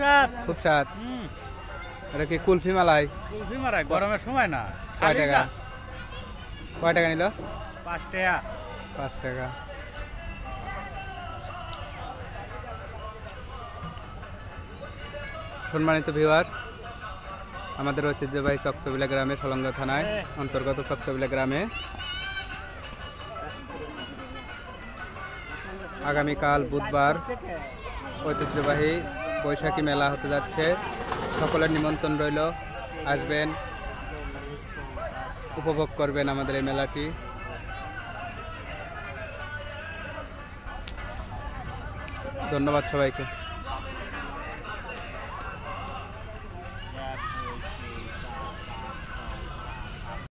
স্বাদ। খুব স্বাদ। এটা কি কুলফি মালাই? কুলফি মালাই গরমের সময় না। কয় টাকা? কয় টাকা নিল? 5 টাকা। 5 টাকা। সম্মানিত ভিউয়ার্স, আমাদের ঐতিহ্যবাহী চকচবিলা গ্রামে, সলঙ্গা থানায় অন্তর্গত চকচবিলা গ্রামে আগামীকাল বুধবার ঐতিহ্যবাহী বৈশাখী মেলা হতে যাচ্ছে। সকলের নিমন্ত্রণ রইল, আসবেন, উপভোগ করবেন আমাদের এই মেলাটি। ধন্যবাদ সবাইকে।